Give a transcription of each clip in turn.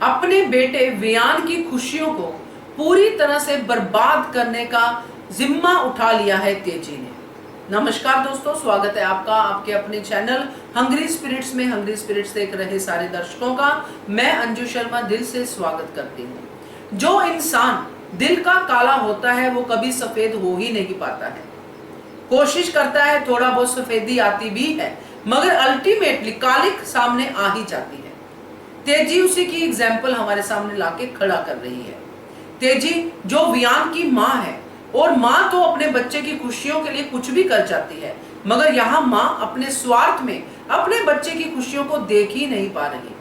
अपने बेटे वियान की खुशियों को पूरी तरह से बर्बाद करने का जिम्मा उठा लिया है तेजी ने। नमस्कार दोस्तों, स्वागत है आपका आपके अपने चैनल हंग्री स्पिरिट्स में। हंग्री स्पिरिट्स देख रहे सारे दर्शकों का मैं अंजू शर्मा दिल से स्वागत करती हूँ। जो इंसान दिल का काला होता है वो कभी सफेद हो ही नहीं पाता है। कोशिश करता है, थोड़ा बहुत सफेदी आती भी है, मगर अल्टीमेटली कालिक सामने आ ही जाती है। तेजी उसी की एग्जाम्पल हमारे सामने लाके खड़ा कर रही है। तेजी जो वियान की माँ है, और माँ तो अपने बच्चे की खुशियों के लिए कुछ भी कर जाती है, मगर यहाँ माँ अपने स्वार्थ में अपने बच्चे की खुशियों को देख ही नहीं पा रही।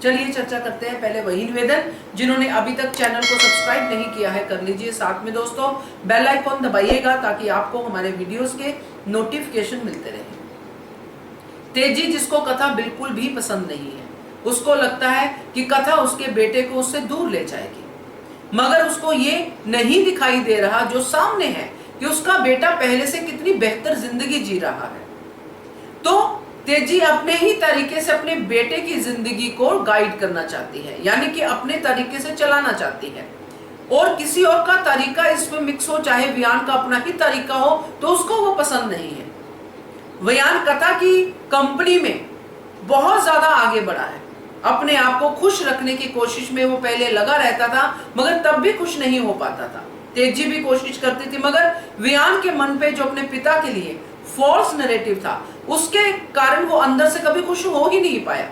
चलिए चर्चा करते हैं। पहले वही निवेदन, जिन्होंने अभी तक चैनल को सब्सक्राइब नहीं किया है कर लीजिए। साथ में दोस्तों बेल आइकॉन दबाइएगा ताकि आपको हमारे वीडियोस के नोटिफिकेशन मिलते रहे। तेजी जिसको कथा बिल्कुल भी पसंद नहीं है, उसको लगता है कि कथा उसके बेटे को उससे दूर ले जाएगी, मगर उसको ये नहीं दिखाई दे रहा जो सामने है कि उसका बेटा पहले से कितनी बेहतर जिंदगी जी रहा है। तो तेजी अपने ही तरीके से अपने बेटे की जिंदगी को गाइड करना चाहती है, यानी कि अपने तरीके से चलाना चाहती है, और किसी और का तरीका इसमें मिक्स हो, चाहे वियान का अपना ही तरीका हो, तो उसको वो पसंद नहीं है। वियान कथा की कंपनी में बहुत ज्यादा आगे बढ़ा है। अपने आप को खुश रखने की कोशिश में वो पहले लगा रहता था, मगर तब भी खुश नहीं हो पाता था। तेजी भी कोशिश करती थी, मगर वियान के मन पे जो अपने पिता के लिए फॉल्स नैरेटिव था, उसके कारण वो अंदर से कभी खुश हो ही नहीं पाया।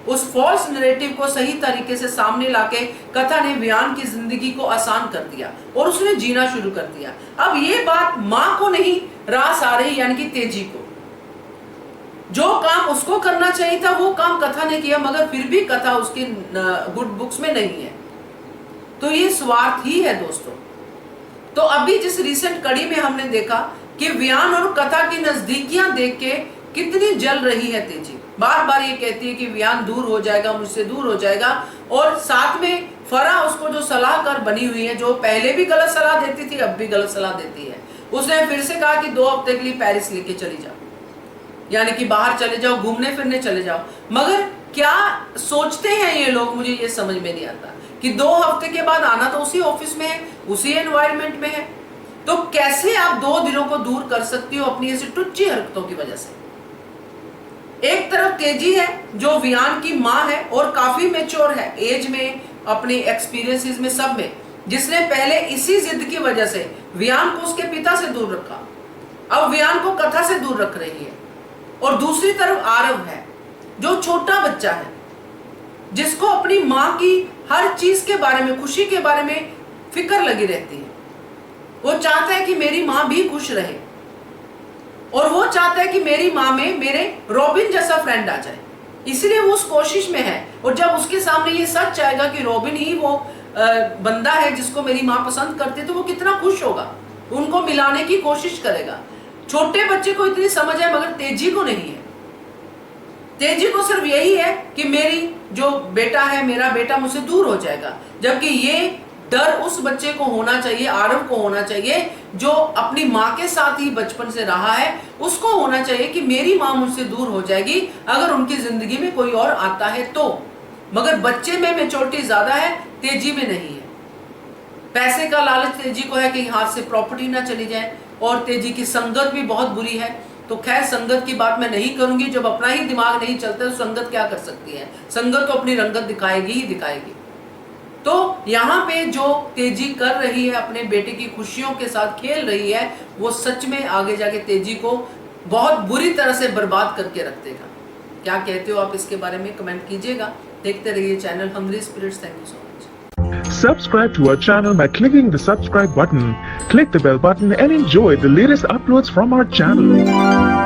उस फॉल्स नैरेटिव को सही तरीके से सामने लाके कथा ने वियान की जिंदगी को आसान कर दिया और उसने जीना शुरू कर दिया। अब ये बात माँ को नहीं रास आ रही, यानी कि तेजी को। जो काम उसको करना चाहिए था वो काम कथा ने किया, मगर फिर भी कथा उसकी गुड बुक्स में नहीं है। तो ये स्वार्थ ही है दोस्तों। तो अभी जिस रिसेंट कड़ी में हमने देखा कि वियान और कथा की नजदीकियां देख के कितनी जल रही है तेजी। बार बार ये कहती है कि वियान दूर हो जाएगा, मुझसे दूर हो जाएगा, और साथ में फरा उसको जो सलाहकार बनी हुई है, जो पहले भी गलत सलाह देती थी अब भी गलत सलाह देती है, उसने फिर से कहा कि 2 हफ्ते के लिए पेरिस लेके चली जाओ, यानी कि बाहर चले जाओ, घूमने फिरने चले जाओ। मगर क्या सोचते हैं ये लोग, मुझे ये समझ में नहीं आता कि 2 हफ्ते के बाद आना तो उसी ऑफिस में है, उसी एनवायरनमेंट में है, तो कैसे आप 2 दिनों को दूर कर सकती हो अपनी ऐसी टुच्ची हरकतों की वजह से। एक तरफ तेजी है जो वियान की माँ है और काफी मैच्योर है एज में, अपने एक्सपीरियंसेस में, सब में, जिसने पहले इसी जिद की वजह से वियान को उसके पिता से दूर रखा, अब वियान को कथा से दूर रख रही है। और दूसरी तरफ आरव है जो छोटा बच्चा है, जिसको अपनी माँ की हर चीज के बारे में, खुशी के बारे में फिक्र लगी रहती है। वो चाहता है कि मेरी माँ भी खुश रहे, और वो चाहता है कि मेरी माँ में मेरे रॉबिन जैसा फ्रेंड आ जाए, इसलिए वो उस कोशिश में है। और जब उसके सामने ये सच आएगा कि रॉबिन ही वो बंदा है जिसको मेरी माँ पसंद करती है, तो वो कितना खुश होगा, उनको मिलाने की कोशिश करेगा। छोटे बच्चे को इतनी समझ है, मगर तेजी को नहीं है। तेजी को सिर्फ यही है कि मेरी जो बेटा है, मेरा बेटा मुझसे दूर हो जाएगा, जबकि ये डर उस बच्चे को होना चाहिए, आरव को होना चाहिए, जो अपनी माँ के साथ ही बचपन से रहा है। उसको होना चाहिए कि मेरी माँ मुझसे दूर हो जाएगी अगर उनकी जिंदगी में कोई और आता है तो। मगर बच्चे में मैच्योरिटी ज्यादा है, तेजी में नहीं है। पैसे का लालच तेजी को है कि हाथ से प्रॉपर्टी ना चली जाए, और तेजी की संगत भी बहुत बुरी है। तो खैर, संगत की बात मैं नहीं करूंगी, जब अपना ही दिमाग नहीं चलता तो संगत क्या कर सकती है। संगत तो अपनी रंगत दिखाएगी ही दिखाएगी। तो यहाँ पे जो तेजी कर रही है, अपने बेटे की खुशियों के साथ खेल रही है, वो सच में आगे जाके तेजी को बहुत बुरी तरह से बर्बाद करके रख देगा। क्या कहते हो आप इसके बारे में कमेंट कीजिएगा। देखते रहिए channel hungry spirits. Thank you so much. Subscribe to our channel by clicking the subscribe button. Click the bell button and enjoy the latest uploads from our channel.